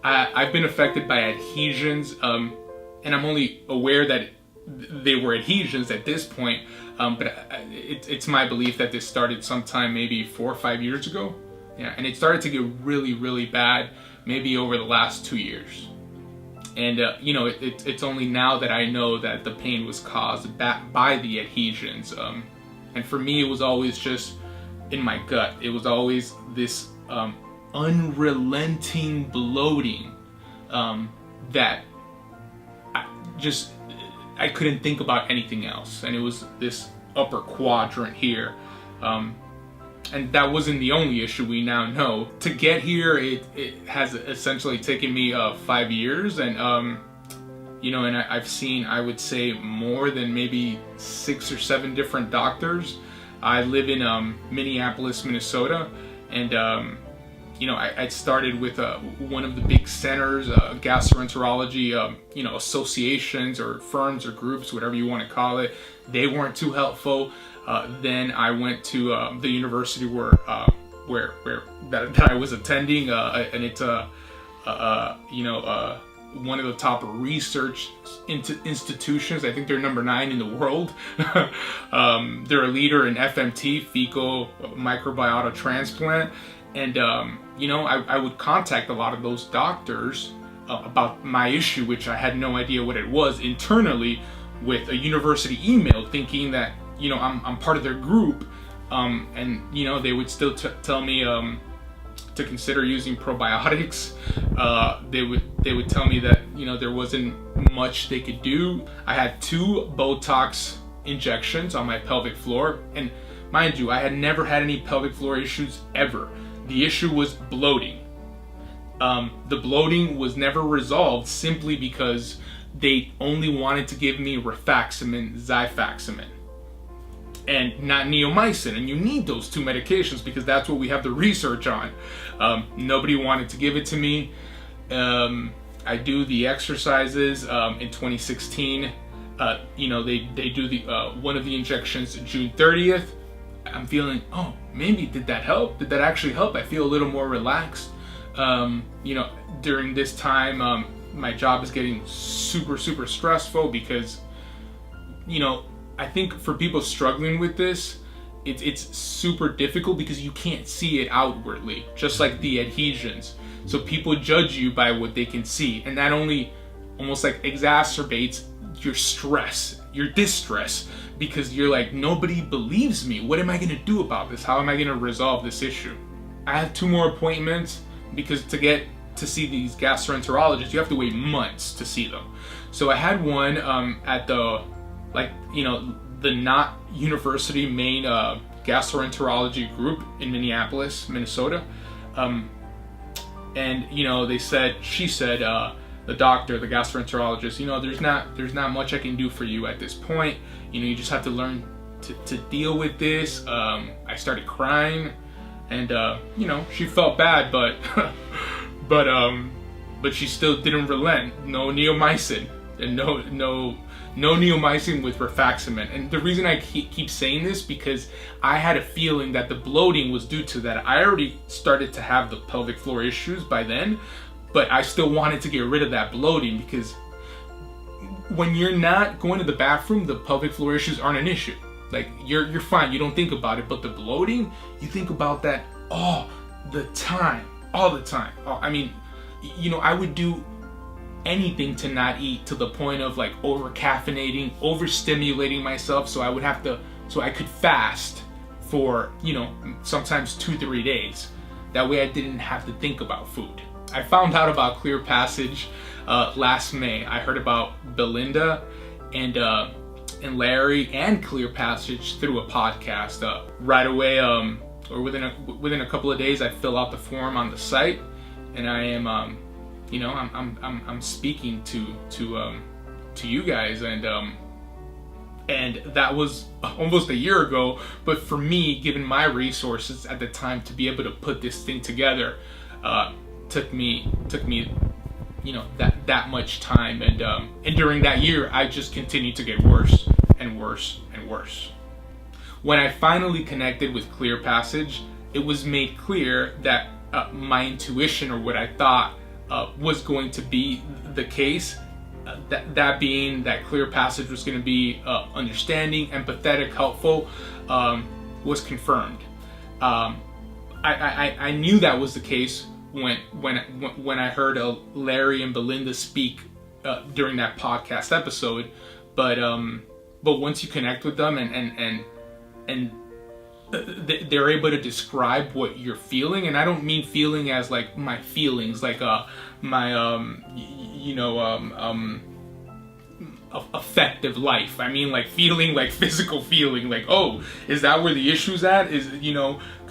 I've been affected by adhesions, and I'm only aware that they were adhesions at this point, but it's my belief that this started sometime maybe 4 or 5 years ago. Yeah, and it started to get really, really bad maybe over the last 2 years. And it's only now that I know that the pain was caused by the adhesions. And for me, it was always just in my gut. It was always this unrelenting bloating that I couldn't think about anything else. And it was this upper quadrant here. And that wasn't the only issue, we now know. To get here, it has essentially taken me 5 years, and and I've seen, I would say, more than maybe 6 or 7 different doctors. I live in Minneapolis, Minnesota, and I started with one of the big centers, gastroenterology, associations or firms or groups, whatever you want to call it. They weren't too helpful. Then I went to the university where I was attending, and it's one of the top research institutions. I think they're number 9 in the world. They're a leader in FMT, fecal microbiota transplant, and I would contact a lot of those doctors about my issue, which I had no idea what it was internally, with a university email, thinking that I'm part of their group, and they would still tell me to consider using probiotics. They would tell me that there wasn't much they could do. I had 2 Botox injections on my pelvic floor, and mind you, I had never had any pelvic floor issues ever. The issue was bloating. The bloating was never resolved simply because they only wanted to give me rifaximin, Xifaxan, and not neomycin. And you need those 2 medications because that's what we have the research on. Nobody wanted to give it to me. I do the exercises in 2016. They do the one of the injections June 30th. I'm feeling, oh, maybe did that help? Did that actually help? I feel a little more relaxed. During this time, my job is getting super, super stressful because, I think for people struggling with this, it's super difficult because you can't see it outwardly, just like the adhesions. So people judge you by what they can see, and that only almost like exacerbates your stress, your distress, because you're like, nobody believes me. What am I gonna do about this? How am I gonna resolve this issue? I have 2 more appointments because to get to see these gastroenterologists, you have to wait months to see them. So I had one at the not university main gastroenterology group in Minneapolis, Minnesota. And she said, the doctor, the gastroenterologist, there's not much I can do for you at this point. You just have to learn to deal with this. I started crying, and she felt bad, but but she still didn't relent. No neomycin, and no neomycin with rifaximin. And the reason I keep saying this, because I had a feeling that the bloating was due to that. I already started to have the pelvic floor issues by then, but I still wanted to get rid of that bloating, because when you're not going to the bathroom, the pelvic floor issues aren't an issue. Like, you're fine, you don't think about it, but the bloating, you think about that all the time. I mean, I would do anything to not eat, to the point of like over caffeinating, overstimulating myself, so I could fast for sometimes 2-3 days. That way I didn't have to think about food. I found out about Clear Passage last May. I heard about Belinda and Larry and Clear Passage through a podcast. Right away, or within a couple of days, I fill out the form on the site, and I am I'm speaking to you guys, and that was almost a year ago. But for me, given my resources at the time to be able to put this thing together, took me that much time, and during that year, I just continued to get worse and worse and worse. When I finally connected with Clear Passage, it was made clear that my intuition, or what I thought was going to be the case. That being that clear passage was going to be understanding, empathetic, helpful, was confirmed. I knew that was the case when I heard Larry and Belinda speak during that podcast episode, but once you connect with them and they're able to describe what you're feeling, and I don't mean feeling as like my feelings, like affective life. I mean like feeling, like physical feeling, like, oh, is that where the issue's at? Is,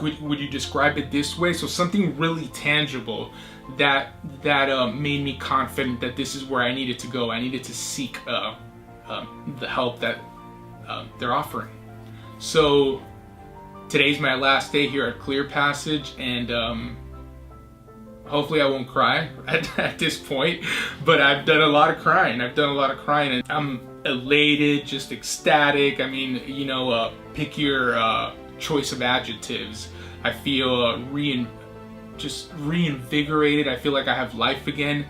would you describe it this way? So something really tangible that made me confident that this is where I needed to go. I needed to seek the help that they're offering. So today's my last day here at Clear Passage, and hopefully I won't cry at this point, but I've done a lot of crying. And I'm elated, just ecstatic. I mean, pick your choice of adjectives. I feel just reinvigorated. I feel like I have life again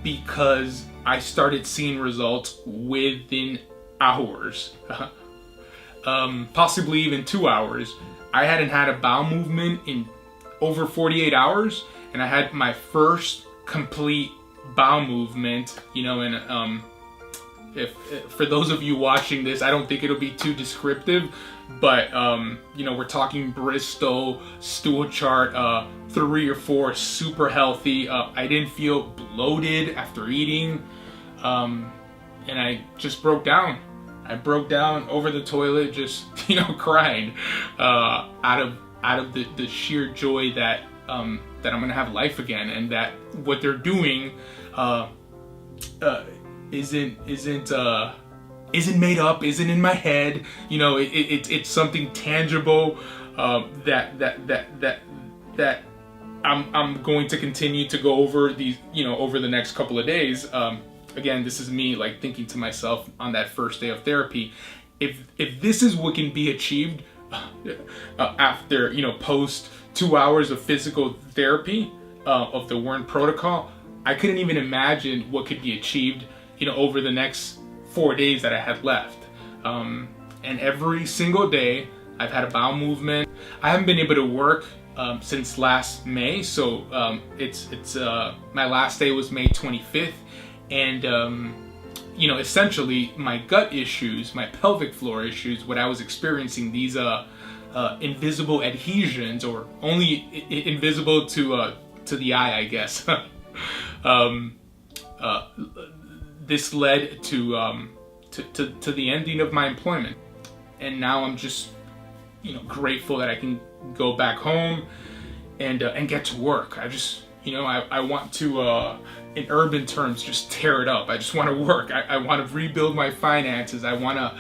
because I started seeing results within hours. Possibly even 2 hours. I hadn't had a bowel movement in over 48 hours, and I had my first complete bowel movement, and if for those of you watching this, I don't think it'll be too descriptive, but we're talking Bristol stool chart, 3 or 4, super healthy. I didn't feel bloated after eating, and I just broke down. I broke down over the toilet, just crying out of the sheer joy that I'm gonna have life again, and that what they're doing isn't made up, isn't in my head. It's something tangible that I'm going to continue to go over these over the next couple of days. Again, this is me like thinking to myself on that first day of therapy, if this is what can be achieved after post 2 hours of physical therapy of the WERN protocol, I couldn't even imagine what could be achieved over the next 4 days that I had left. And every single day I've had a bowel movement. I haven't been able to work since last May, so it's my last day was May 25th, and essentially my gut issues, my pelvic floor issues, what I was experiencing, these invisible adhesions, or only invisible to the eye, I guess. This led to the ending of my employment, and now I'm just grateful that I can go back home and get to work. I just I want to in urban terms just tear it up. I just want to work. I want to rebuild my finances. I want to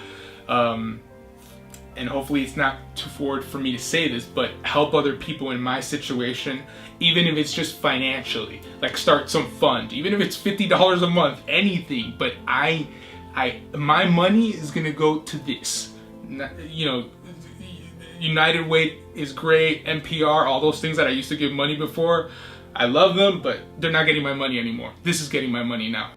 and hopefully it's not too forward for me to say this, but help other people in my situation, even if it's just financially, like start some fund, even if it's $50 a month, anything. But my money is gonna go to this. United Way is great, NPR, all those things that I used to give money before. I love them, but they're not getting my money anymore. This is getting my money now.